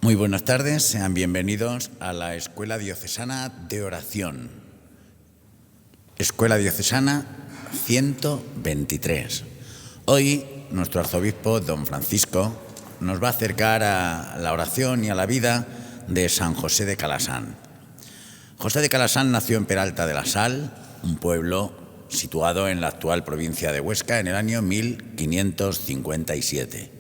Muy buenas tardes, sean bienvenidos a la Escuela Diocesana de Oración. Escuela Diocesana 123. Hoy nuestro arzobispo, don Francisco, nos va a acercar a la oración y a la vida de San José de Calasán. José de Calasán nació en Peralta de la Sal, un pueblo situado en la actual provincia de Huesca, en el año 1557.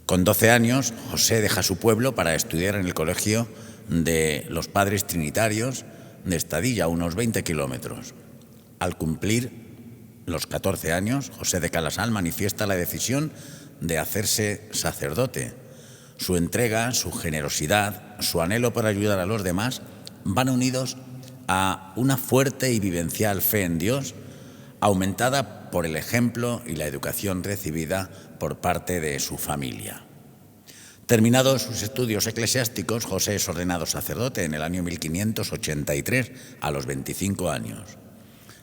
Con 12 años, José deja su pueblo para estudiar en el colegio de los Padres Trinitarios de Estadilla, a unos 20 kilómetros. Al cumplir los 14 años, José de Calasán manifiesta la decisión de hacerse sacerdote. Su entrega, su generosidad, su anhelo por ayudar a los demás van unidos a una fuerte y vivencial fe en Dios, aumentada por el ejemplo y la educación recibida por parte de su familia. Terminados sus estudios eclesiásticos, José es ordenado sacerdote en el año 1583, a los 25 años.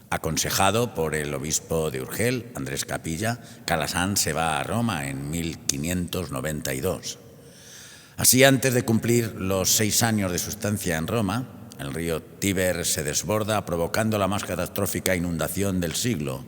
Aconsejado por el obispo de Urgel, Andrés Capilla, Calasán se va a Roma en 1592. Así, antes de cumplir los 6 años de su estancia en Roma, el río Tíber se desborda, provocando la más catastrófica inundación del siglo.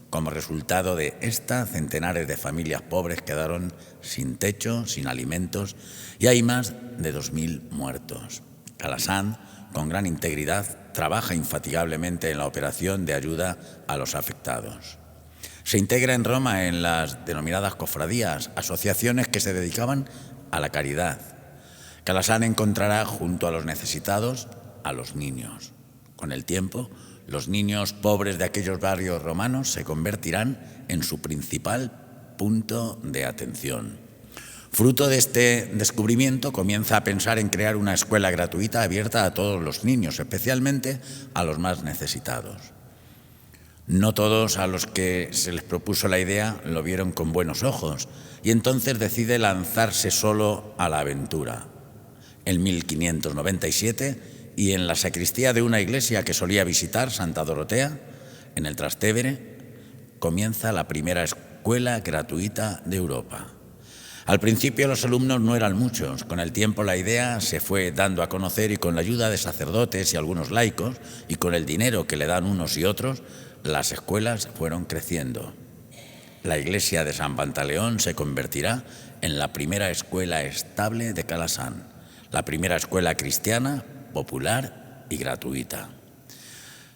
Como resultado de esta, centenares de familias pobres quedaron sin techo, sin alimentos, y hay más de 2000 muertos. Calasán, con gran integridad, trabaja infatigablemente en la operación de ayuda a los afectados. Se integra en Roma en las denominadas cofradías, asociaciones que se dedicaban a la caridad. Calasán encontrará junto a los necesitados a los niños. Con el tiempo, los niños pobres de aquellos barrios romanos se convertirán en su principal punto de atención. Fruto de este descubrimiento, comienza a pensar en crear una escuela gratuita abierta a todos los niños, especialmente a los más necesitados. No todos a los que se les propuso la idea lo vieron con buenos ojos, y entonces decide lanzarse solo a la aventura. En 1597, y en la sacristía de una iglesia que solía visitar, Santa Dorotea, en el Trastevere, comienza la primera escuela gratuita de Europa. Al principio los alumnos no eran muchos. Con el tiempo la idea se fue dando a conocer y con la ayuda de sacerdotes y algunos laicos y con el dinero que le dan unos y otros, las escuelas fueron creciendo. La iglesia de San Pantaleón se convertirá en la primera escuela estable de Calasán, la primera escuela cristiana, popular y gratuita.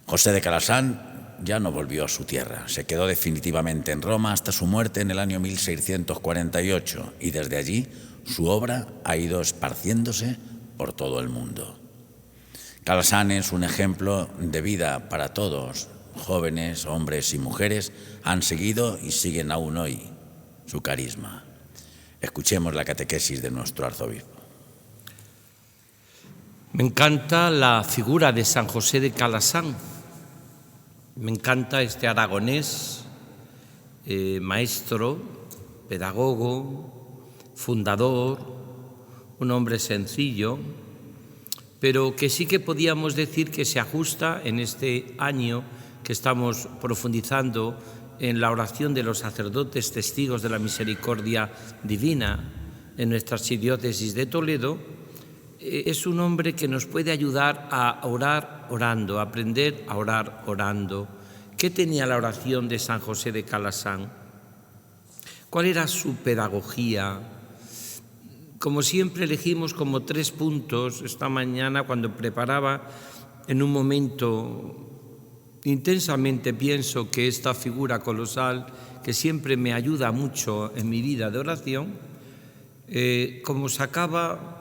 José de Calasán ya no volvió a su tierra, se quedó definitivamente en Roma hasta su muerte en el año 1648 y desde allí su obra ha ido esparciéndose por todo el mundo. Calasán es un ejemplo de vida para todos. Jóvenes, hombres y mujeres han seguido y siguen aún hoy su carisma. Escuchemos la catequesis de nuestro arzobispo. Me encanta la figura de San José de Calasán. Me encanta este aragonés, maestro, pedagogo, fundador, un hombre sencillo, pero que sí que podíamos decir que se ajusta en este año que estamos profundizando en la oración de los sacerdotes testigos de la misericordia divina en nuestra archidiócesis de Toledo. Es un hombre que nos puede ayudar a orar orando, a aprender a orar orando. ¿Qué tenía la oración de San José de Calasán? ¿Cuál era su pedagogía? Como siempre elegimos como 3 puntos esta mañana cuando preparaba en un momento intensamente pienso que esta figura colosal que siempre me ayuda mucho en mi vida de oración, como sacaba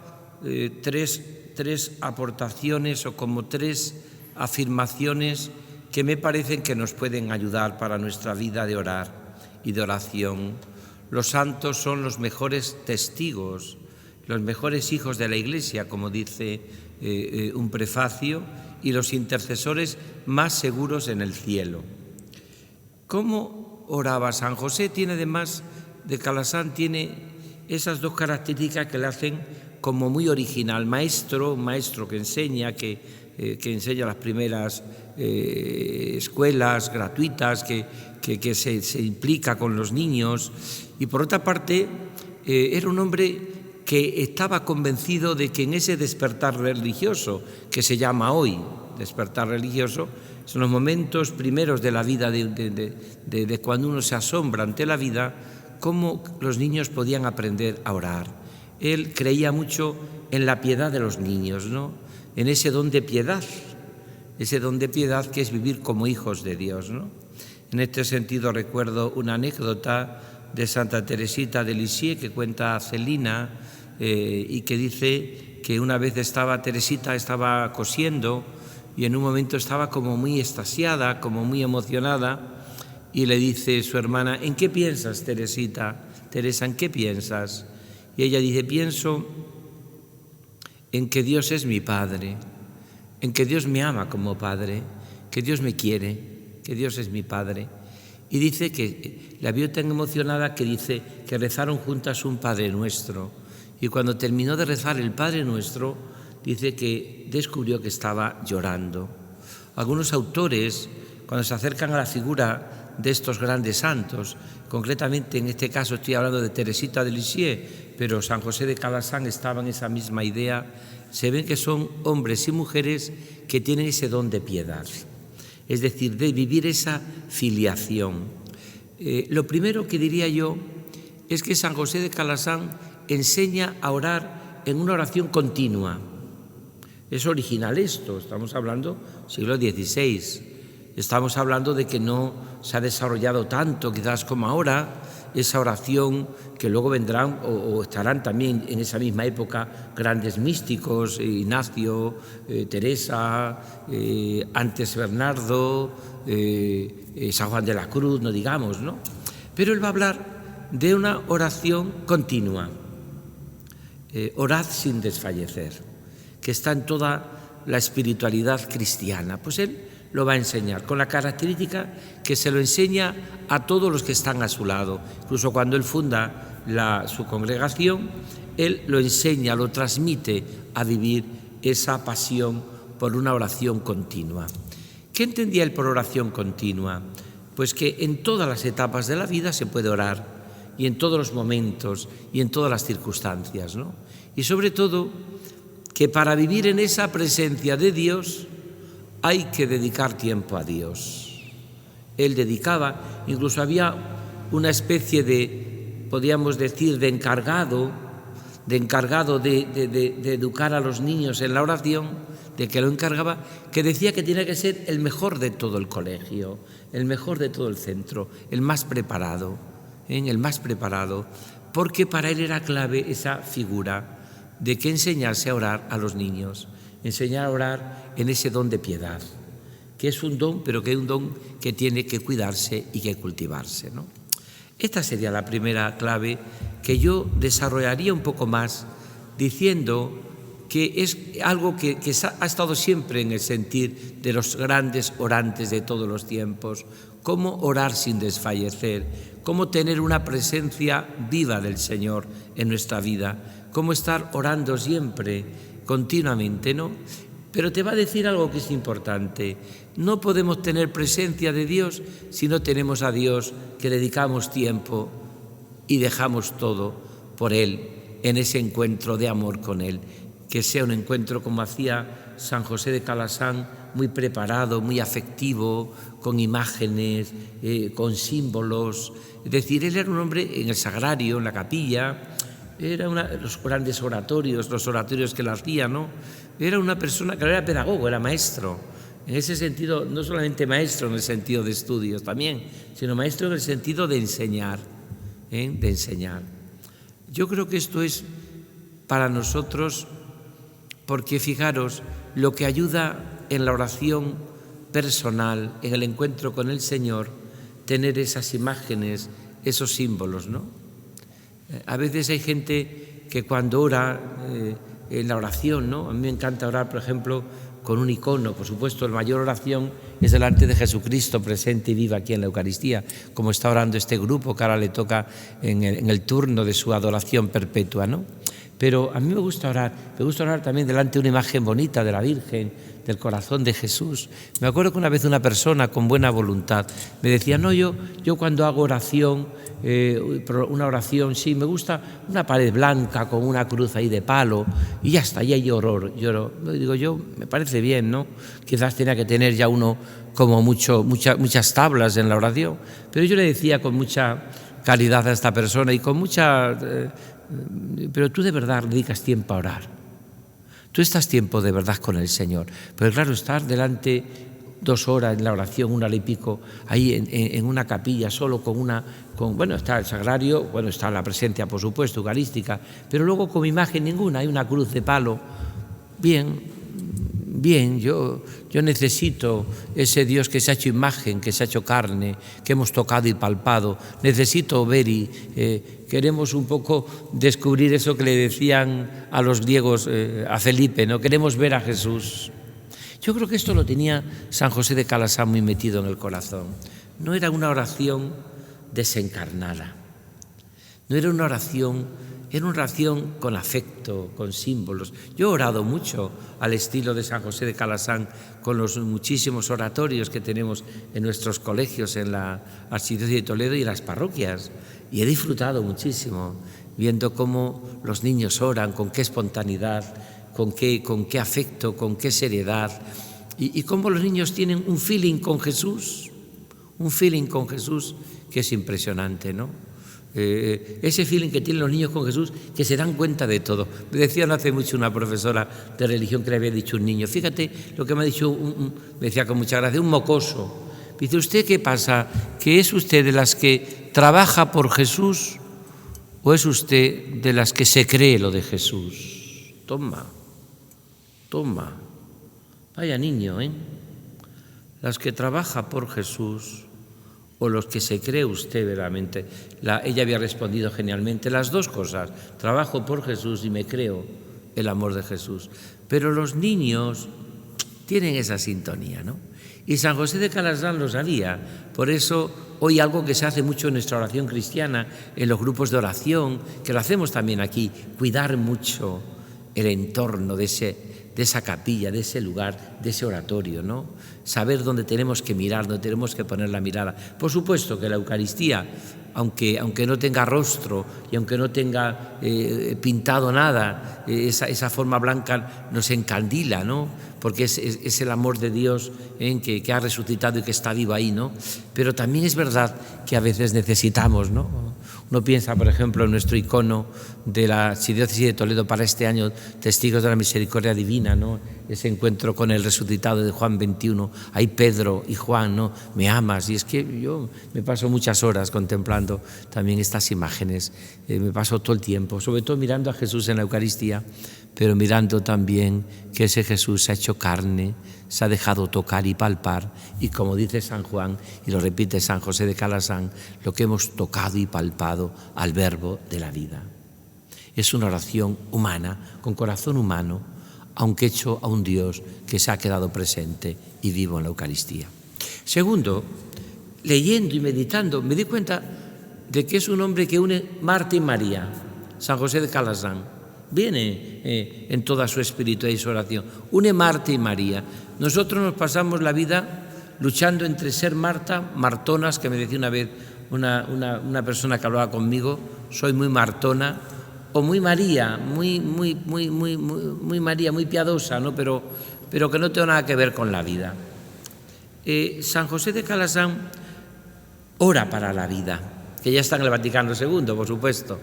tres aportaciones o como 3 afirmaciones que me parecen que nos pueden ayudar para nuestra vida de orar y de oración. Los santos son los mejores testigos, los mejores hijos de la Iglesia, como dice un prefacio, y los intercesores más seguros en el cielo. ¿Cómo oraba San José? Tiene además, de Calasán, tiene esas 2 características que le hacen como muy original. Maestro que enseña, que enseña las primeras escuelas gratuitas, que se implica con los niños. Y por otra parte, era un hombre que estaba convencido de que en ese despertar religioso, que se llama hoy despertar religioso, son los momentos primeros de la vida, de cuando uno se asombra ante la vida, cómo los niños podían aprender a orar. Él creía mucho en la piedad de los niños, ¿no? En ese don de piedad que es vivir como hijos de Dios, ¿no? En este sentido recuerdo una anécdota de Santa Teresita de Lisieux que cuenta Celina y que dice que una vez Teresita estaba cosiendo y en un momento estaba como muy extasiada, como muy emocionada, y le dice su hermana: ¿en qué piensas, Teresita? Teresa, ¿en qué piensas? Y ella dice: pienso en que Dios es mi Padre, en que Dios me ama como Padre, que Dios me quiere, que Dios es mi Padre. Y dice que la vio tan emocionada que dice que rezaron juntas un Padre Nuestro. Y cuando terminó de rezar el Padre Nuestro, dice que descubrió que estaba llorando. Algunos autores, cuando se acercan a la figura de estos grandes santos, concretamente en este caso estoy hablando de Teresita de Lisieux, pero San José de Calasán estaba en esa misma idea, se ven que son hombres y mujeres que tienen ese don de piedad, es decir, de vivir esa filiación. Lo primero que diría yo es que San José de Calasán enseña a orar en una oración continua. Es original esto, estamos hablando siglo XVI, estamos hablando de que no se ha desarrollado tanto quizás como ahora esa oración, que luego vendrán o estarán también en esa misma época grandes místicos, Ignacio, Teresa, antes Bernardo, San Juan de la Cruz, no digamos, ¿no? Pero él va a hablar de una oración continua, orad sin desfallecer, que está en toda la espiritualidad cristiana. Pues él lo va a enseñar, con la característica que se lo enseña a todos los que están a su lado. Incluso cuando él funda su congregación, él lo enseña, lo transmite a vivir esa pasión por una oración continua. ¿Qué entendía él por oración continua? Pues que en todas las etapas de la vida se puede orar, y en todos los momentos y en todas las circunstancias, ¿no? Y sobre todo, que para vivir en esa presencia de Dios hay que dedicar tiempo a Dios. Él dedicaba, incluso había una especie de, podríamos decir, de encargado de educar a los niños en la oración, de que lo encargaba, que decía que tenía que ser el mejor de todo el colegio, el mejor de todo el centro, el más preparado, porque para él era clave esa figura de que enseñarse a orar a los niños, enseñar a orar en ese don de piedad, que es un don, pero que es un don que tiene que cuidarse y que cultivarse, ¿no? Esta sería la primera clave que yo desarrollaría un poco más, diciendo que es algo que ha estado siempre en el sentir de los grandes orantes de todos los tiempos: cómo orar sin desfallecer, cómo tener una presencia viva del Señor en nuestra vida, cómo estar orando siempre, continuamente, ¿no? Pero te va a decir algo que es importante: no podemos tener presencia de Dios si no tenemos a Dios, que dedicamos tiempo y dejamos todo por Él, en ese encuentro de amor con Él. Que sea un encuentro, como hacía San José de Calasán, muy preparado, muy afectivo, con imágenes, con símbolos. Es decir, él era un hombre en el sagrario, en la capilla, era los grandes oratorios, los oratorios que él hacía, ¿no? Era una persona que era pedagogo, era maestro. En ese sentido, no solamente maestro en el sentido de estudios también, sino maestro en el sentido de enseñar, de enseñar. Yo creo que esto es para nosotros, porque fijaros, lo que ayuda en la oración personal, en el encuentro con el Señor, tener esas imágenes, esos símbolos, ¿no? A veces hay gente que cuando ora en la oración, ¿no? A mí me encanta orar, por ejemplo, con un icono. Por supuesto, la mayor oración es delante de Jesucristo presente y vivo aquí en la Eucaristía, como está orando este grupo que ahora le toca en el turno de su adoración perpetua, ¿no? Pero a mí me gusta orar también delante de una imagen bonita de la Virgen, del corazón de Jesús. Me acuerdo que una vez una persona con buena voluntad me decía, no, yo cuando hago oración, una oración, sí, me gusta una pared blanca con una cruz ahí de palo y ya está, y ahí lloro. Digo, me parece bien, ¿no? Quizás tenía que tener ya uno como muchas tablas en la oración, pero yo le decía con mucha caridad a esta persona y con mucha... pero tú de verdad dedicas tiempo a orar. Tú estás tiempo de verdad con el Señor. Pero claro, estar delante 2 horas en la oración, 1 hora y pico, ahí en una capilla solo bueno, está el sagrario, bueno, está la presencia, por supuesto, eucarística, pero luego con imagen ninguna, hay una cruz de palo. Bien, yo necesito ese Dios que se ha hecho imagen, que se ha hecho carne, que hemos tocado y palpado. Necesito ver y queremos un poco descubrir eso que le decían a los griegos, a Felipe, ¿no? Queremos ver a Jesús. Yo creo que esto lo tenía San José de Calasán muy metido en el corazón. No era una oración desencarnada, no era una oración... Era una oración con afecto, con símbolos. Yo he orado mucho al estilo de San José de Calasán con los muchísimos oratorios que tenemos en nuestros colegios, en la Archidiócesis de Toledo y en las parroquias. Y he disfrutado muchísimo viendo cómo los niños oran, con qué espontaneidad, con qué afecto, con qué seriedad. Y cómo los niños tienen un feeling con Jesús que es impresionante, ¿no? Ese feeling que tienen los niños con Jesús, que se dan cuenta de todo. Me decía no hace mucho una profesora de religión que le había dicho a un niño, fíjate lo que me ha dicho, me decía con mucha gracia, un mocoso. Dice, ¿usted qué pasa? ¿Que es usted de las que trabaja por Jesús o es usted de las que se cree lo de Jesús? Toma. Vaya niño, ¿eh? Las que trabaja por Jesús o los que se cree usted verdaderamente. Ella había respondido genialmente, las 2 cosas, trabajo por Jesús y me creo el amor de Jesús. Pero los niños tienen esa sintonía, ¿no? Y San José de Calasán lo sabía. Por eso hoy algo que se hace mucho en nuestra oración cristiana, en los grupos de oración, que lo hacemos también aquí, cuidar mucho el entorno de esa capilla, de ese lugar, de ese oratorio, ¿no? Saber dónde tenemos que mirar, dónde tenemos que poner la mirada. Por supuesto que la Eucaristía, aunque no tenga rostro y aunque no tenga pintado nada, esa forma blanca nos encandila, ¿no? Porque es el amor de Dios que ha resucitado y que está vivo ahí, ¿no? Pero también es verdad que a veces necesitamos, ¿no? Uno piensa, por ejemplo, en nuestro icono de la Archidiócesis de Toledo para este año, Testigos de la Misericordia Divina, ¿no? Ese encuentro con el resucitado de Juan 21, ahí Pedro y Juan, ¿no? Me amas. Y es que yo me paso muchas horas contemplando también estas imágenes, me paso todo el tiempo, sobre todo mirando a Jesús en la Eucaristía, pero mirando también que ese Jesús se ha hecho carne, se ha dejado tocar y palpar, y como dice San Juan, y lo repite San José de Calasán, lo que hemos tocado y palpado al Verbo de la vida. Es una oración humana, con corazón humano, aunque hecho a un Dios que se ha quedado presente y vivo en la Eucaristía. Segundo, leyendo y meditando, me di cuenta de que es un hombre que une Marta y María, San José de Calasán. Viene en toda su espíritu y su oración. Une Marta y María. Nosotros nos pasamos la vida luchando entre ser Marta, martonas, que me decía una vez una persona que hablaba conmigo, soy muy martona, o muy María, muy María, muy piadosa, ¿no? Pero que no tengo nada que ver con la vida. San José de Calasán ora para la vida, que ya está en el Vaticano II, por supuesto.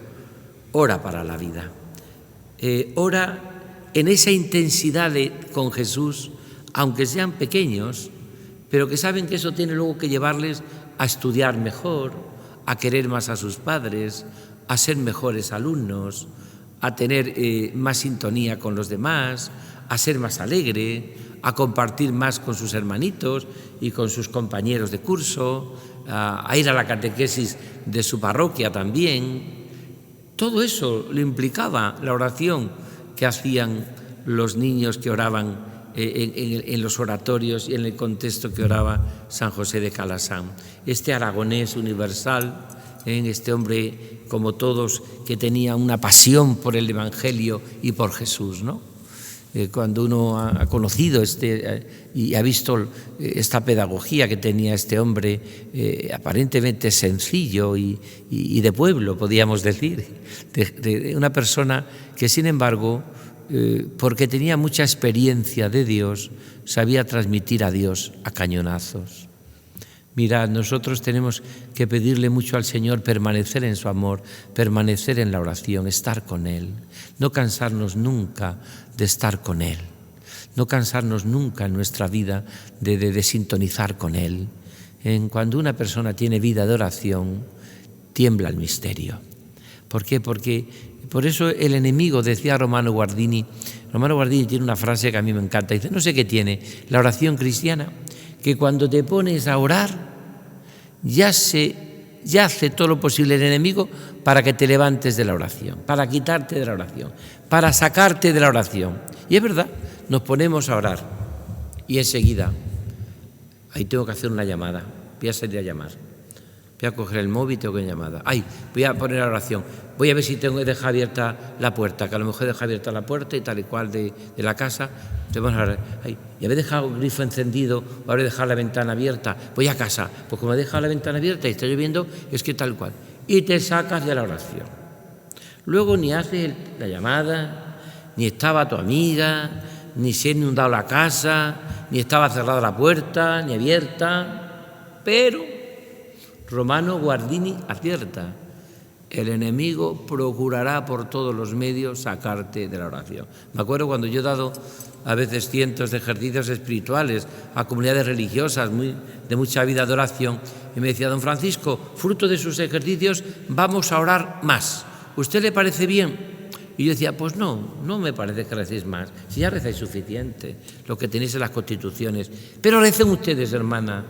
Ora para la vida. Ora en esa intensidad con Jesús, aunque sean pequeños, pero que saben que eso tiene luego que llevarles a estudiar mejor, a querer más a sus padres, a ser mejores alumnos, a tener más sintonía con los demás, a ser más alegre, a compartir más con sus hermanitos y con sus compañeros de curso, a ir a la catequesis de su parroquia también. Todo eso le implicaba la oración que hacían los niños que oraban en los oratorios y en el contexto que oraba San José de Calasán. Este aragonés universal en este hombre, como todos, que tenía una pasión por el Evangelio y por Jesús, ¿no? Cuando uno ha conocido y ha visto esta pedagogía que tenía este hombre, aparentemente sencillo y de pueblo, podríamos decir, de una persona que, sin embargo, porque tenía mucha experiencia de Dios, sabía transmitir a Dios a cañonazos. Mirad, nosotros tenemos que pedirle mucho al Señor permanecer en su amor, permanecer en la oración, estar con Él, no cansarnos nunca de estar con Él, no cansarnos nunca en nuestra vida de sintonizar con Él. Cuando una persona tiene vida de oración, tiembla el misterio. ¿Por qué? Porque por eso el enemigo, decía Romano Guardini tiene una frase que a mí me encanta, dice, no sé qué tiene la oración cristiana, que cuando te pones a orar, ya hace todo lo posible el enemigo para que te levantes de la oración, para quitarte de la oración, para sacarte de la oración. Y es verdad, nos ponemos a orar y enseguida, ahí tengo que hacer una llamada, voy a salir a llamar, voy a coger el móvil y tengo que llamar. Voy a poner la oración, voy a ver si tengo que dejar abierta la puerta, que a lo mejor deja abierta la puerta y tal y cual de la casa. Y habré dejado el grifo encendido o habré dejado la ventana abierta, voy a casa, pues como he dejado la ventana abierta y está lloviendo, es que tal cual. Y te sacas de la oración. Luego ni haces la llamada, ni estaba tu amiga, ni se ha inundado la casa, ni estaba cerrada la puerta, ni abierta, pero Romano Guardini acierta. El enemigo procurará por todos los medios sacarte de la oración. Me acuerdo cuando yo he dado a veces cientos de ejercicios espirituales a comunidades religiosas de mucha vida de oración, y me decía, don Francisco, fruto de sus ejercicios vamos a orar más. ¿Usted le parece bien? Y yo decía, pues no me parece que recéis más, si ya rezáis suficiente, lo que tenéis en las constituciones. Pero recen ustedes, hermana,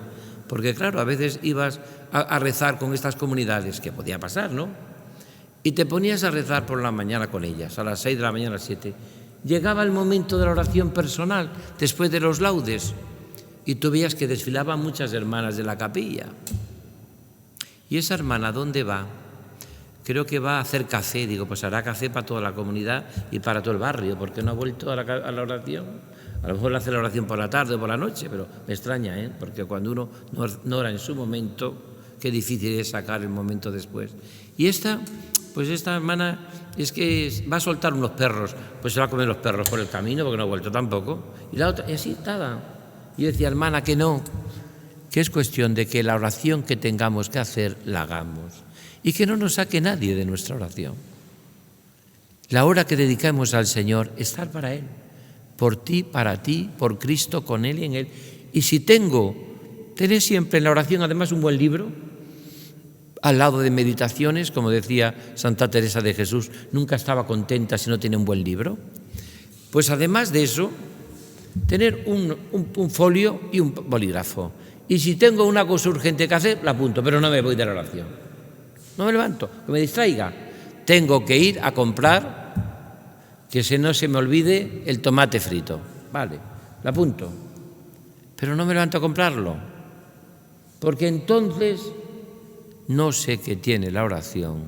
porque claro, a veces ibas a rezar con estas comunidades, que podía pasar, ¿no? Y te ponías a rezar por la mañana con ellas, a las 6 de la mañana, a las 7. Llegaba el momento de la oración personal, después de los laudes, y tú veías que desfilaban muchas hermanas de la capilla. ¿Y esa hermana dónde va? Creo que va a hacer café. Digo, pues hará café para toda la comunidad y para todo el barrio, porque no ha vuelto a la oración. A lo mejor le hace la oración por la tarde o por la noche, pero me extraña, porque cuando uno no ora en su momento, qué difícil es sacar el momento después. Y esta hermana es que va a soltar unos perros, pues se va a comer los perros por el camino porque no ha vuelto tampoco. Y la otra, y así estaba. Y yo decía, hermana, que no, que es cuestión de que la oración que tengamos que hacer la hagamos y que no nos saque nadie de nuestra oración. La hora que dedicamos al Señor, estar para Él, por ti, para ti, por Cristo, con Él y en Él. Y si tener siempre en la oración además un buen libro, al lado de meditaciones, como decía Santa Teresa de Jesús, nunca estaba contenta si no tenía un buen libro. Pues además de eso, tener un folio y un bolígrafo. Y si tengo una cosa urgente que hacer, la apunto, pero no me voy de la oración. No me levanto, que me distraiga. Tengo que ir a comprar, que no se me olvide el tomate frito. Vale, la apunto. Pero no me levanto a comprarlo. Porque entonces no sé qué tiene la oración,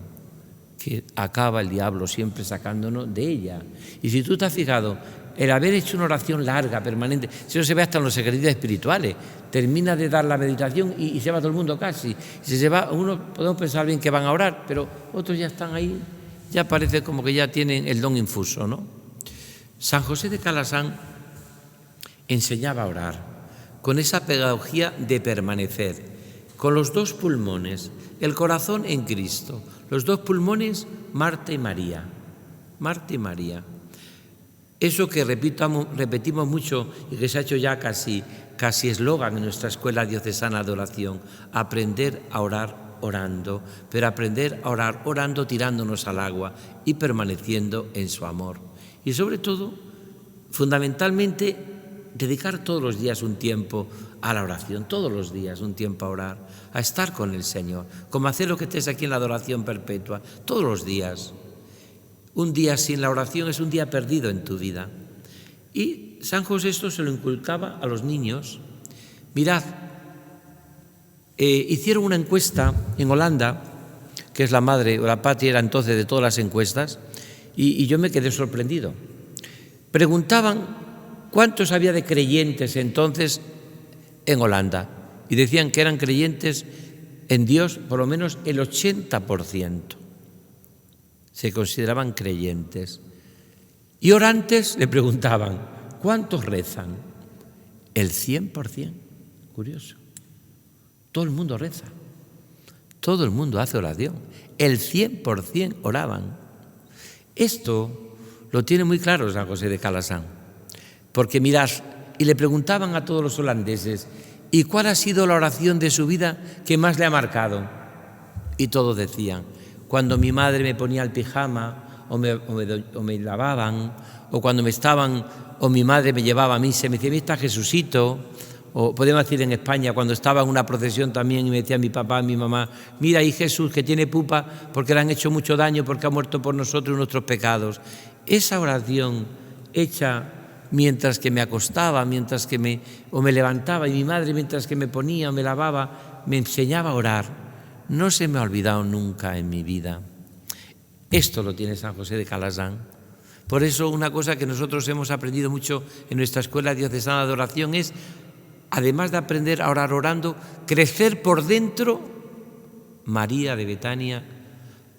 que acaba el diablo siempre sacándonos de ella. Y si tú te has fijado, el haber hecho una oración larga, permanente, eso se ve hasta en los ejercicios espirituales. Termina de dar la meditación y se va todo el mundo casi. Si se va, uno podemos pensar bien que van a orar, pero otros ya están ahí, ya parece como que ya tienen el don infuso, ¿no? San José de Calasán enseñaba a orar con esa pedagogía de permanecer, con los dos pulmones, el corazón en Cristo, los dos pulmones, Marta y María. Marta y María. Eso que repetimos mucho y que se ha hecho ya casi eslogan en nuestra escuela diocesana de oración, aprender a orar orando, pero aprender a orar orando tirándonos al agua y permaneciendo en su amor. Y sobre todo, fundamentalmente, dedicar todos los días un tiempo a la oración, todos los días un tiempo a orar, a estar con el Señor, como hacer lo que estés aquí en la adoración perpetua, todos los días. Un día sin la oración es un día perdido en tu vida. Y San José esto se lo inculcaba a los niños. Mirad, hicieron una encuesta en Holanda que es la madre o la patria era entonces de todas las encuestas, y yo me quedé sorprendido. Preguntaban cuántos había de creyentes entonces en Holanda, y decían que eran creyentes en Dios por lo menos el 80%. Se consideraban creyentes. Y orantes le preguntaban, ¿cuántos rezan? El 100%. Curioso. Todo el mundo reza. Todo el mundo hace oración. El 100% oraban. Esto lo tiene muy claro San José de Calasanz. Porque mirad, y le preguntaban a todos los holandeses, ¿y cuál ha sido la oración de su vida que más le ha marcado? Y todos decían, cuando mi madre me ponía el pijama, o me lavaban, o cuando o mi madre me llevaba a misa, me decía, ahí está Jesucito. O podemos decir en España, cuando estaba en una procesión también y me decía mi papá, mi mamá, mira ahí Jesús que tiene pupa porque le han hecho mucho daño, porque ha muerto por nosotros y nuestros pecados. Esa oración hecha mientras que me acostaba, o me levantaba, y mi madre mientras que me ponía o me lavaba, me enseñaba a orar, no se me ha olvidado nunca en mi vida. Esto lo tiene San José de Calasanz. Por eso una cosa que nosotros hemos aprendido mucho en nuestra escuela diocesana de oración es, además de aprender a orar orando, crecer por dentro, María de Betania,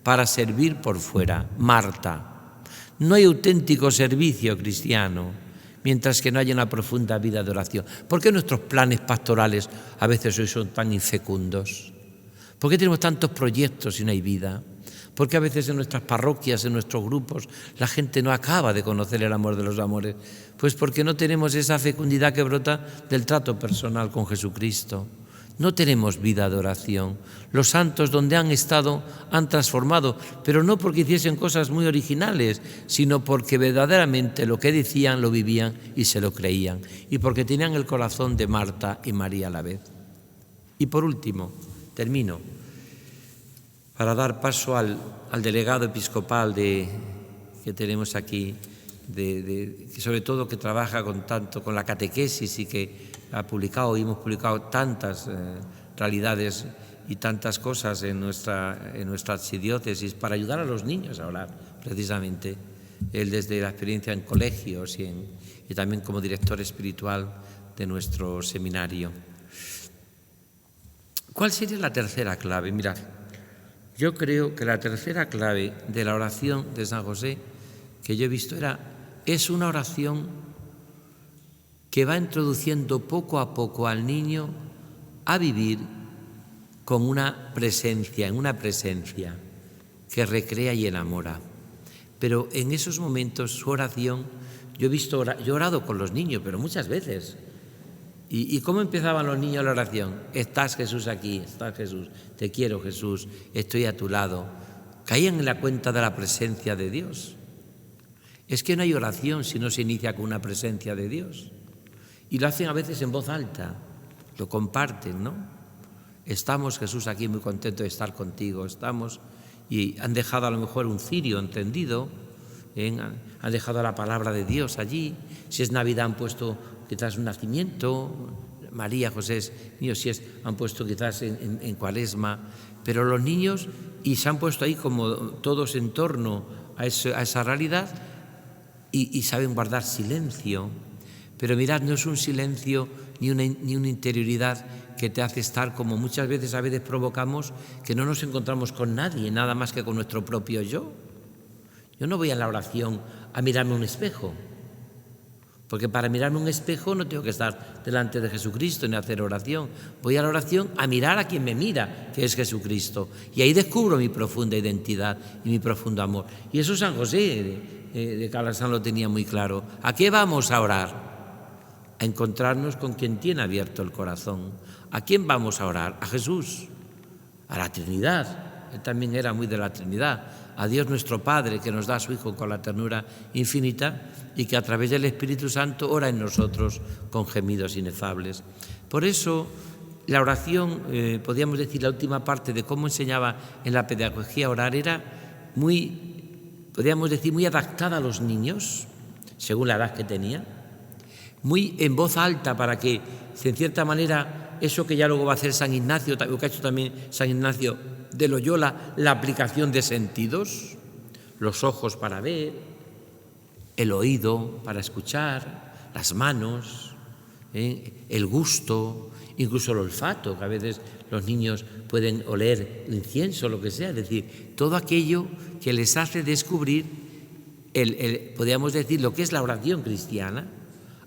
para servir por fuera, Marta. No hay auténtico servicio cristiano mientras que no haya una profunda vida de oración. ¿Por qué nuestros planes pastorales a veces hoy son tan infecundos? ¿Por qué tenemos tantos proyectos y no hay vida? ¿Por qué a veces en nuestras parroquias, en nuestros grupos, la gente no acaba de conocer el amor de los amores? Pues porque no tenemos esa fecundidad que brota del trato personal con Jesucristo. No tenemos vida de oración. Los santos donde han estado han transformado, pero no porque hiciesen cosas muy originales, sino porque verdaderamente lo que decían lo vivían y se lo creían, y porque tenían el corazón de Marta y María a la vez. Y por último, termino, para dar paso al delegado episcopal que tenemos aquí, que sobre todo que trabaja con la catequesis y que hemos publicado tantas realidades y tantas cosas en nuestra archidiócesis para ayudar a los niños a orar, precisamente. Él desde la experiencia en colegios y también como director espiritual de nuestro seminario. ¿Cuál sería la tercera clave? Mirad, yo creo que la tercera clave de la oración de San José que yo he visto es una oración que va introduciendo poco a poco al niño a vivir con en una presencia que recrea y enamora. Pero en esos momentos su oración, yo he orado con los niños, pero muchas veces. ¿Y cómo empezaban los niños la oración? Estás Jesús aquí, estás Jesús, te quiero Jesús, estoy a tu lado. Caían en la cuenta de la presencia de Dios. Es que no hay oración si no se inicia con una presencia de Dios. Y lo hacen a veces en voz alta, lo comparten, ¿no? Estamos, Jesús, aquí muy contentos de estar contigo, estamos, y han dejado a lo mejor un cirio encendido, han dejado la palabra de Dios allí. Si es Navidad han puesto quizás un nacimiento, María, José, niños, han puesto quizás en Cuaresma, pero los niños, y se han puesto ahí como todos en torno a esa realidad, y saben guardar silencio. Pero mirad, no es un silencio ni una interioridad que te hace estar como muchas veces provocamos, que no nos encontramos con nadie, nada más que con nuestro propio yo. Yo no voy a la oración a mirarme un espejo, porque para mirarme un espejo no tengo que estar delante de Jesucristo ni hacer oración. Voy a la oración a mirar a quien me mira, que es Jesucristo. Y ahí descubro mi profunda identidad y mi profundo amor. Y eso San José de Calasanz lo tenía muy claro. ¿A qué vamos a orar? A encontrarnos con quien tiene abierto el corazón. ¿A quién vamos a orar? A Jesús, a la Trinidad. Él también era muy de la Trinidad. A Dios nuestro Padre, que nos da a su Hijo con la ternura infinita y que a través del Espíritu Santo ora en nosotros con gemidos inefables. Por eso la oración, podríamos decir, la última parte de cómo enseñaba en la pedagogía a orar era podríamos decir, muy adaptada a los niños, según la edad que tenía, muy en voz alta para que, en cierta manera, eso que ya luego va a hacer San Ignacio, o que ha hecho también San Ignacio, de Loyola la aplicación de sentidos, los ojos para ver, el oído para escuchar, las manos, el gusto, incluso el olfato, que a veces los niños pueden oler incienso, lo que sea, es decir, todo aquello que les hace descubrir, podríamos decir, lo que es la oración cristiana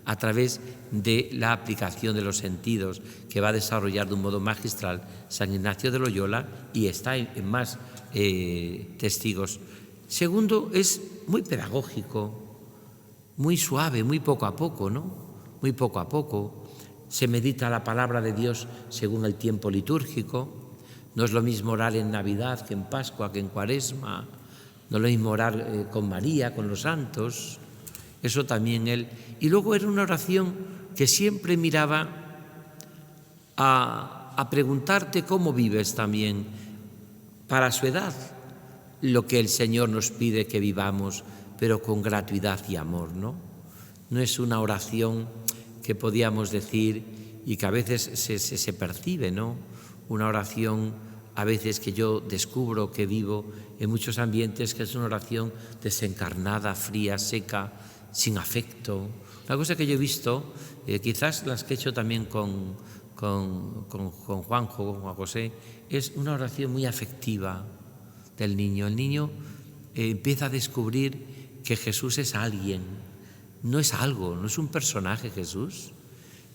a través de la aplicación de los sentidos que va a desarrollar de un modo magistral San Ignacio de Loyola, y está en más testigos. Segundo, es muy pedagógico, muy suave, muy poco a poco, ¿no? Muy poco a poco. Se medita la palabra de Dios según el tiempo litúrgico. No es lo mismo orar en Navidad que en Pascua, que en Cuaresma. No es lo mismo orar con María, con los santos. Eso también él. Y luego era una oración que siempre miraba a preguntarte cómo vives también, para su edad, lo que el Señor nos pide que vivamos, pero con gratuidad y amor, ¿no? No es una oración que podíamos decir y que a veces se percibe, ¿no? Una oración a veces que yo descubro que vivo en muchos ambientes, que es una oración desencarnada, fría, seca, sin afecto. Una cosa que yo he visto, quizás las que he hecho también con Juanjo, con Juan José, es una oración muy afectiva del niño. El niño empieza a descubrir que Jesús es alguien, no es algo, no es un personaje Jesús.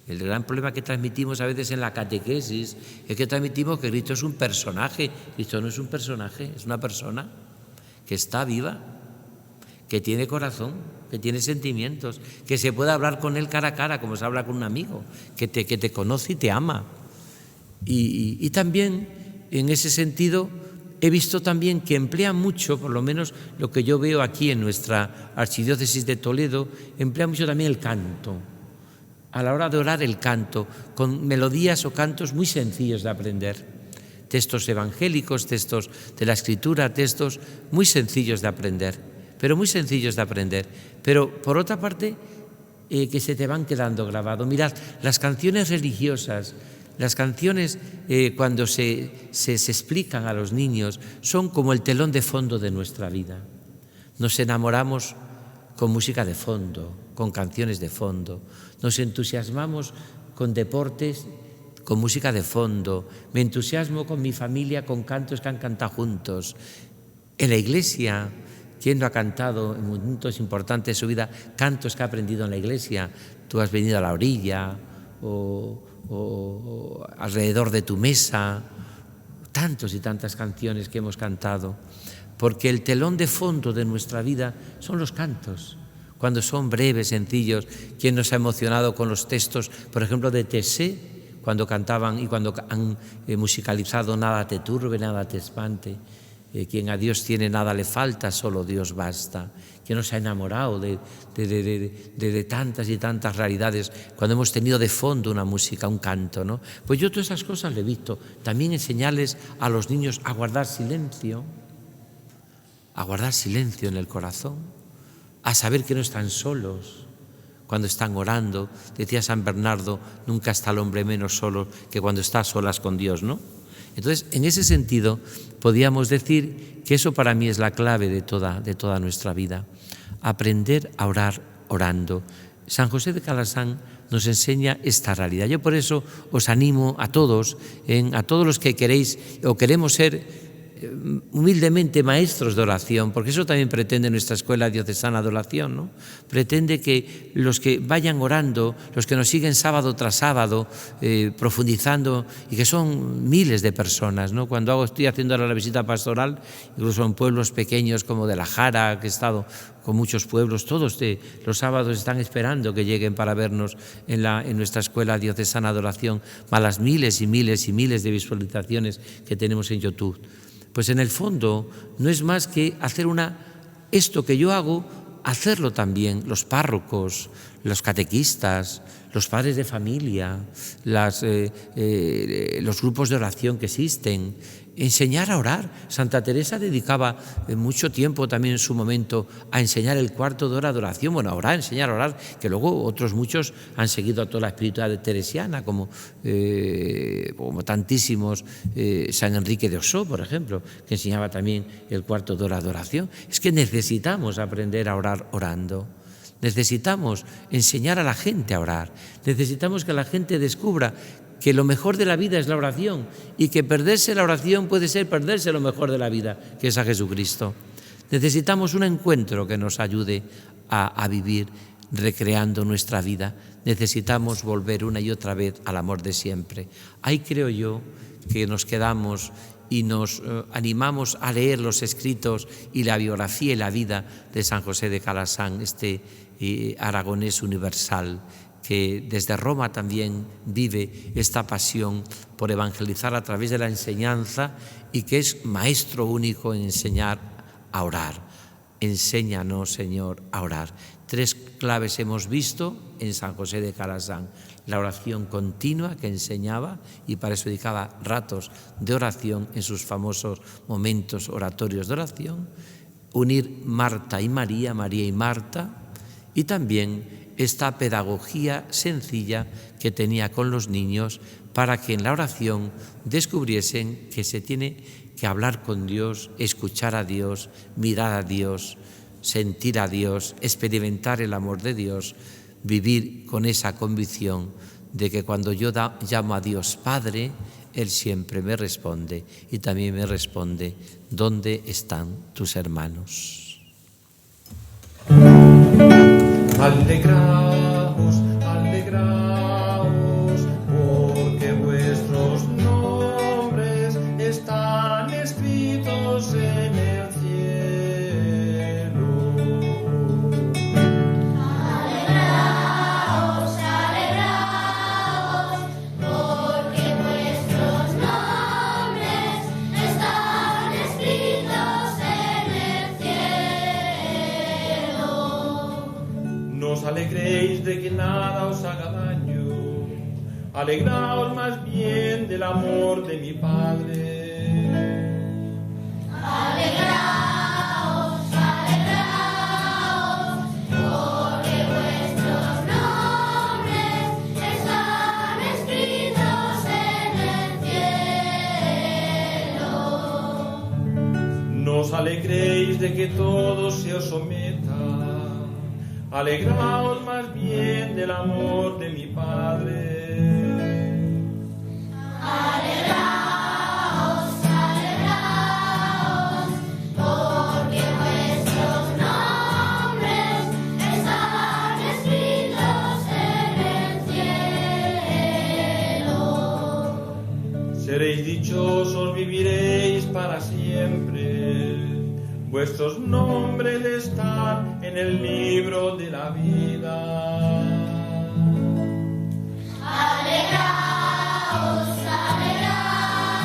El gran problema que transmitimos a veces en la catequesis es que transmitimos que Cristo es un personaje. Cristo no es un personaje, es una persona que está viva, que tiene corazón, que tiene sentimientos, que se puede hablar con él cara a cara, como se habla con un amigo, que te conoce y te ama. Y también, en ese sentido, he visto también que emplea mucho, por lo menos lo que yo veo aquí en nuestra archidiócesis de Toledo, emplea mucho también el canto. A la hora de orar, el canto, con melodías o cantos muy sencillos de aprender. Textos evangélicos, textos de la Escritura, textos muy sencillos de aprender, pero muy sencillos de aprender. Pero, por otra parte, que se te van quedando grabados. Mirad, las canciones religiosas, las canciones cuando se explican a los niños, son como el telón de fondo de nuestra vida. Nos enamoramos con música de fondo, con canciones de fondo. Nos entusiasmamos con deportes, con música de fondo. Me entusiasmo con mi familia, con cantos que han cantado juntos. En la iglesia, ¿quién no ha cantado en momentos importantes de su vida cantos que ha aprendido en la iglesia? Tú has venido a la orilla o alrededor de tu mesa. Tantos y tantas canciones que hemos cantado. Porque el telón de fondo de nuestra vida son los cantos. Cuando son breves, sencillos. ¿Quién nos ha emocionado con los textos, por ejemplo, de Tessé, cuando cantaban y cuando han musicalizado Nada te turbe, nada te espante? Quien a Dios tiene nada le falta, solo Dios basta. Quien nos ha enamorado de tantas y tantas realidades cuando hemos tenido de fondo una música, un canto, ¿no? Pues yo todas esas cosas le he visto. También enseñarles a los niños a guardar silencio en el corazón, a saber que no están solos cuando están orando. Decía San Bernardo, nunca está el hombre menos solo que cuando está a solas con Dios, ¿no? Entonces, en ese sentido, podríamos decir que eso para mí es la clave de toda nuestra vida. Aprender a orar orando. San José de Calasán nos enseña esta realidad. Yo por eso os animo a todos los que queréis o queremos ser humildemente maestros de oración, porque eso también pretende nuestra Escuela Diocesana de Oración, ¿no? Pretende que los que vayan orando, los que nos siguen sábado tras sábado, profundizando, y que son miles de personas, ¿no? Cuando estoy haciendo ahora la visita pastoral, incluso en pueblos pequeños como de La Jara, que he estado con muchos pueblos, todos los sábados están esperando que lleguen para vernos en nuestra Escuela Diocesana de Oración, más las miles y miles y miles de visualizaciones que tenemos en YouTube. Pues en el fondo no es más que hacer esto que yo hago, hacerlo también los párrocos, los catequistas, los padres de familia, los grupos de oración que existen, enseñar a orar. Santa Teresa dedicaba mucho tiempo también en su momento a enseñar el cuarto de hora de oración, bueno, a orar, enseñar a orar, que luego otros muchos han seguido a toda la espiritualidad teresiana, como tantísimos, San Enrique de Osó, por ejemplo, que enseñaba también el cuarto de hora de oración. Es que necesitamos aprender a orar orando. Necesitamos enseñar a la gente a orar. Necesitamos que la gente descubra que lo mejor de la vida es la oración y que perderse la oración puede ser perderse lo mejor de la vida, que es a Jesucristo. Necesitamos un encuentro que nos ayude a vivir recreando nuestra vida. Necesitamos volver una y otra vez al amor de siempre. Ahí creo yo que nos quedamos y nos animamos a leer los escritos y la biografía y la vida de San José de Calassanz, este aragonés universal, que desde Roma también vive esta pasión por evangelizar a través de la enseñanza y que es maestro único en enseñar a orar. Enséñanos, Señor, a orar. 3 claves hemos visto en San José de Calassanz: la oración continua que enseñaba y para eso dedicaba ratos de oración en sus famosos momentos oratorios de oración, unir Marta y María, María y Marta, y también esta pedagogía sencilla que tenía con los niños para que en la oración descubriesen que se tiene que hablar con Dios, escuchar a Dios, mirar a Dios, sentir a Dios, experimentar el amor de Dios, vivir con esa convicción de que cuando yo llamo a Dios Padre, Él siempre me responde y también me responde: ¿dónde están tus hermanos? Alegraos, alegraos, porque vuestros nombres están escritos en el cielo. Alegraos, alegraos, porque vuestros nombres están escritos en el cielo. No os alegréis de que nada os haga daño, alegraos más bien del amor de mi Padre. Alegraos, alegraos, porque vuestros nombres están escritos en el cielo. No os alegréis de que todo se os someta, alegraos más bien del amor de mi Padre. Alegraos, alegraos, porque vuestros nombres están escritos en el cielo. Seréis dichosos, viviréis para siempre. Vuestros nombres están en el libro de la vida. Alegraos, alegraos,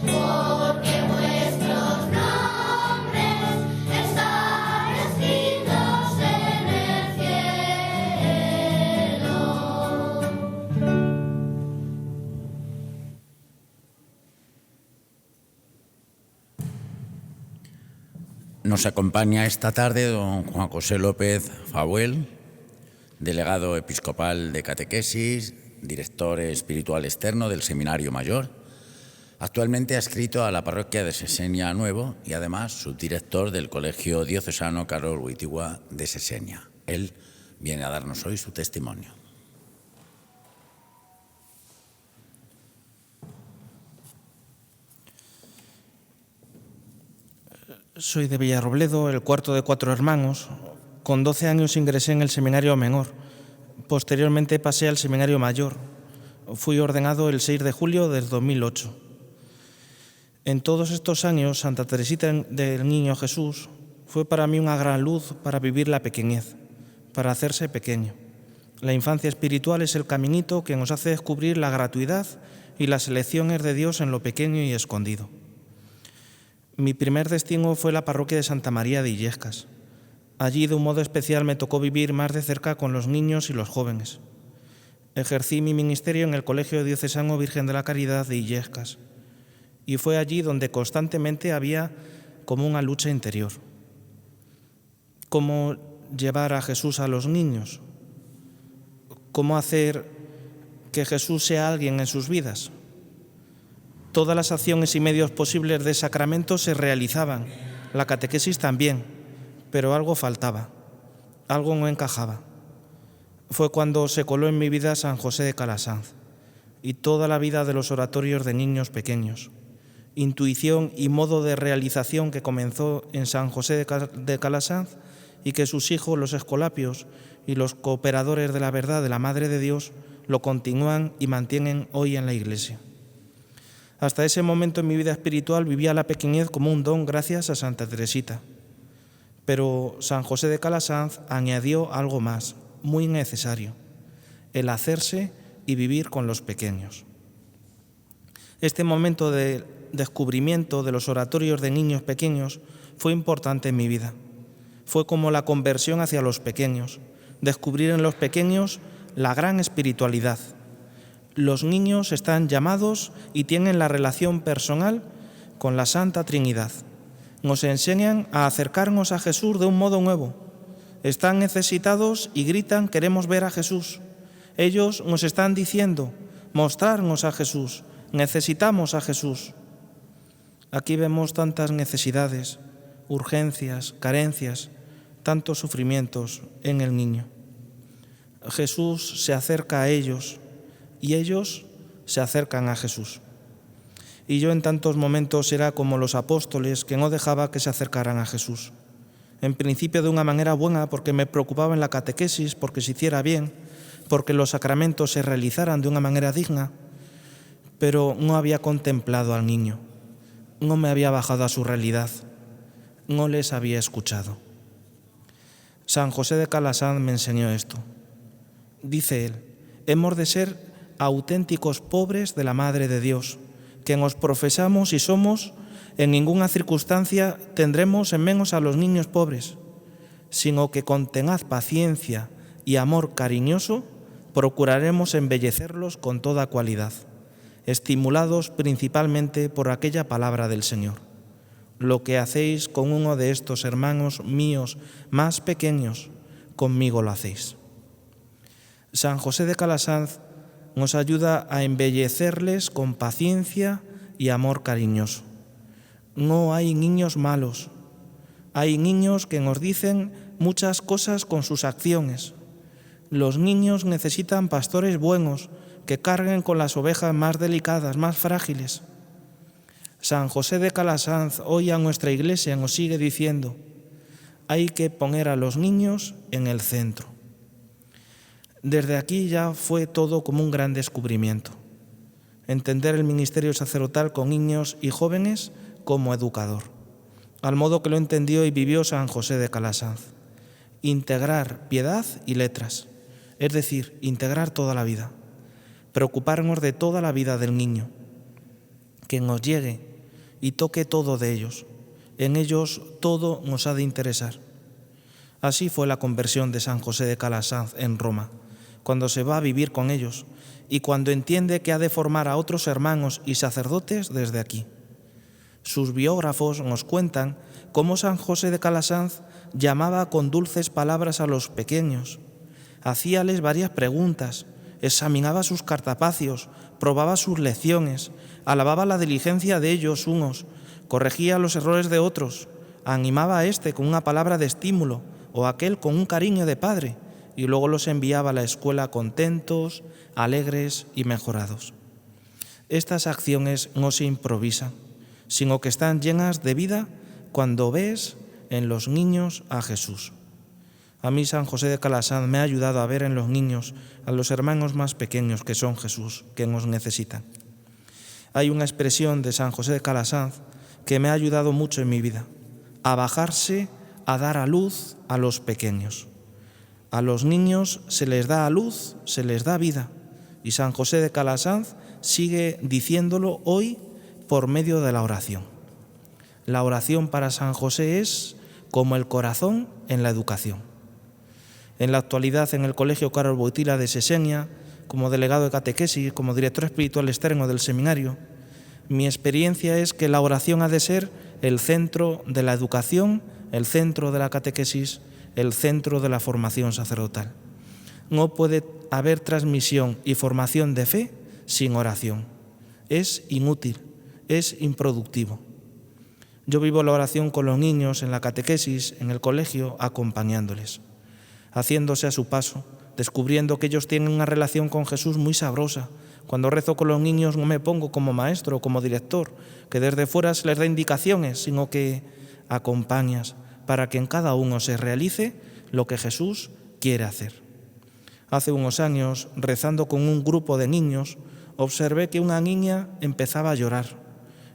porque vuestros nombres están escritos en el cielo. Nos acompaña esta tarde don Juan José López Fabuel, delegado episcopal de catequesis, director espiritual externo del Seminario Mayor. Actualmente adscrito a la parroquia de Sesenia Nuevo y además subdirector del Colegio Diocesano Carol Wojtyła de Sesenia. Él viene a darnos hoy su testimonio. Soy de Villarrobledo, el cuarto de 4 hermanos. Con 12 años ingresé en el Seminario Menor. Posteriormente pasé al Seminario Mayor. Fui ordenado el 6 de julio del 2008. En todos estos años, Santa Teresita del Niño Jesús fue para mí una gran luz para vivir la pequeñez, para hacerse pequeño. La infancia espiritual es el caminito que nos hace descubrir la gratuidad y las elecciones de Dios en lo pequeño y escondido. Mi primer destino fue la parroquia de Santa María de Illescas. Allí, de un modo especial, me tocó vivir más de cerca con los niños y los jóvenes. Ejercí mi ministerio en el Colegio Diocesano Virgen de la Caridad de Illescas y fue allí donde constantemente había como una lucha interior. ¿Cómo llevar a Jesús a los niños? ¿Cómo hacer que Jesús sea alguien en sus vidas? Todas las acciones y medios posibles de sacramento se realizaban, la catequesis también, pero algo faltaba, algo no encajaba. Fue cuando se coló en mi vida San José de Calasanz y toda la vida de los oratorios de niños pequeños, intuición y modo de realización que comenzó en San José de Calasanz y que sus hijos, los escolapios y los cooperadores de la verdad de la Madre de Dios, lo continúan y mantienen hoy en la Iglesia. Hasta ese momento en mi vida espiritual vivía la pequeñez como un don gracias a Santa Teresita. Pero San José de Calasanz añadió algo más, muy necesario, el hacerse y vivir con los pequeños. Este momento de descubrimiento de los oratorios de niños pequeños fue importante en mi vida. Fue como la conversión hacia los pequeños, descubrir en los pequeños la gran espiritualidad. Los niños están llamados y tienen la relación personal con la Santa Trinidad. Nos enseñan a acercarnos a Jesús de un modo nuevo. Están necesitados y gritan, queremos ver a Jesús. Ellos nos están diciendo, mostrarnos a Jesús, necesitamos a Jesús. Aquí vemos tantas necesidades, urgencias, carencias, tantos sufrimientos en el niño. Jesús se acerca a ellos y ellos se acercan a Jesús. Y yo en tantos momentos era como los apóstoles que no dejaba que se acercaran a Jesús. En principio de una manera buena porque me preocupaba en la catequesis, porque se hiciera bien, porque los sacramentos se realizaran de una manera digna, pero no había contemplado al niño, no me había bajado a su realidad, no les había escuchado. San José de Calasanz me enseñó esto. Dice él, hemos de ser auténticos pobres de la Madre de Dios, que nos profesamos y somos, en ninguna circunstancia tendremos en menos a los niños pobres, sino que con tenaz paciencia y amor cariñoso procuraremos embellecerlos con toda cualidad, estimulados principalmente por aquella palabra del Señor. Lo que hacéis con uno de estos hermanos míos más pequeños, conmigo lo hacéis. San José de Calasanz nos ayuda a embellecerles con paciencia y amor cariñoso. No hay niños malos, hay niños que nos dicen muchas cosas con sus acciones. Los niños necesitan pastores buenos que carguen con las ovejas más delicadas, más frágiles. San José de Calasanz hoy a nuestra Iglesia nos sigue diciendo, hay que poner a los niños en el centro. Desde aquí ya fue todo como un gran descubrimiento. Entender el ministerio sacerdotal con niños y jóvenes como educador, al modo que lo entendió y vivió San José de Calasanz. Integrar piedad y letras, es decir, integrar toda la vida. Preocuparnos de toda la vida del niño, que nos llegue y toque todo de ellos. En ellos todo nos ha de interesar. Así fue la conversión de San José de Calasanz en Roma, cuando se va a vivir con ellos y cuando entiende que ha de formar a otros hermanos y sacerdotes desde aquí. Sus biógrafos nos cuentan cómo San José de Calasanz llamaba con dulces palabras a los pequeños, hacíales varias preguntas, examinaba sus cartapacios, probaba sus lecciones, alababa la diligencia de ellos unos, corregía los errores de otros, animaba a este con una palabra de estímulo o aquel con un cariño de padre, y luego los enviaba a la escuela contentos, alegres y mejorados. Estas acciones no se improvisan, sino que están llenas de vida cuando ves en los niños a Jesús. A mí San José de Calasanz me ha ayudado a ver en los niños a los hermanos más pequeños que son Jesús, que nos necesitan. Hay una expresión de San José de Calasanz que me ha ayudado mucho en mi vida, a bajarse a dar a luz a los pequeños. A los niños se les da a luz, se les da vida. Y San José de Calasanz sigue diciéndolo hoy por medio de la oración. La oración para San José es como el corazón en la educación. En la actualidad, en el Colegio Carol Boitila de Sesenia, como delegado de catequesis, como director espiritual externo del seminario, Mi experiencia es que la oración ha de ser el centro de la educación, el centro de la catequesis, el centro de la formación sacerdotal. No puede haber transmisión y formación de fe sin oración. Es inútil, es improductivo. Yo vivo la oración con los niños en la catequesis, en el colegio, acompañándoles, haciéndose a su paso, descubriendo que ellos tienen una relación con Jesús muy sabrosa. Cuando rezo con los niños no me pongo como maestro o como director, que desde fuera se les da indicaciones, sino que acompañas para que en cada uno se realice lo que Jesús quiere hacer. Hace unos años, rezando con un grupo de niños, observé que una niña empezaba a llorar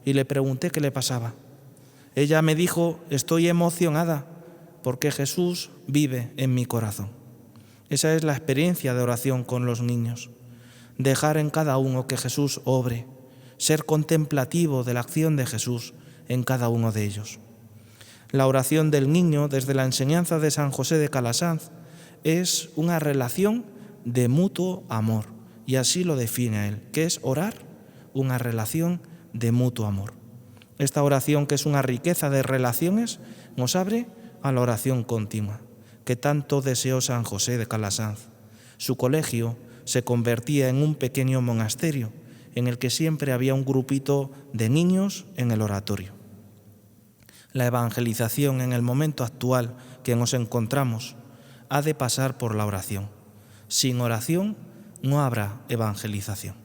y le pregunté qué le pasaba. Ella me dijo: estoy emocionada porque Jesús vive en mi corazón. Esa es la experiencia de oración con los niños. Dejar en cada uno que Jesús obre, ser contemplativo de la acción de Jesús en cada uno de ellos. La oración del niño, desde la enseñanza de San José de Calasanz, es una relación de mutuo amor, y así lo define él, que es orar, una relación de mutuo amor. Esta oración, que es una riqueza de relaciones, nos abre a la oración continua, que tanto deseó San José de Calasanz. Su colegio se convertía en un pequeño monasterio en el que siempre había un grupito de niños en el oratorio. La evangelización en el momento actual que nos encontramos ha de pasar por la oración. Sin oración no habrá evangelización.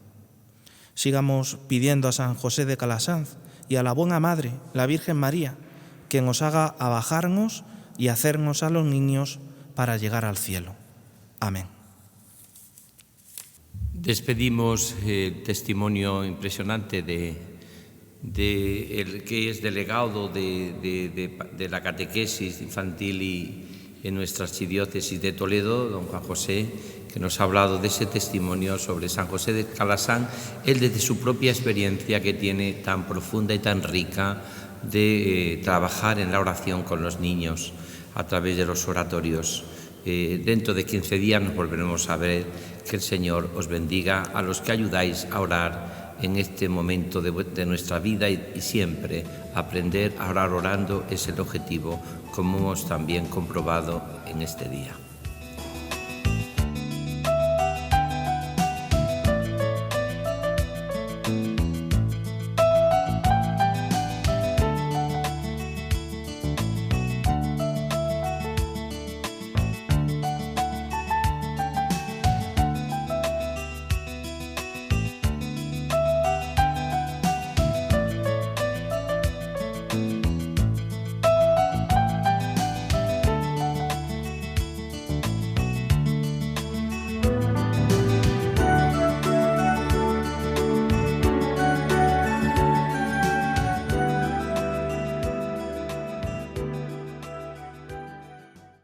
Sigamos pidiendo a San José de Calasanz y a la Buena Madre, la Virgen María, que nos haga abajarnos y hacernos a los niños para llegar al cielo. Amén. Despedimos el testimonio impresionante de el que es delegado de la catequesis infantil y en nuestra archidiócesis de Toledo, don Juan José, que nos ha hablado de ese testimonio sobre San José de Calasanz, él desde su propia experiencia que tiene tan profunda y tan rica de trabajar en la oración con los niños a través de los oratorios. Dentro de 15 días nos volveremos a ver. Que el Señor os bendiga a los que ayudáis a orar en este momento de nuestra vida y siempre aprender a orar orando es el objetivo, como hemos también comprobado en este día.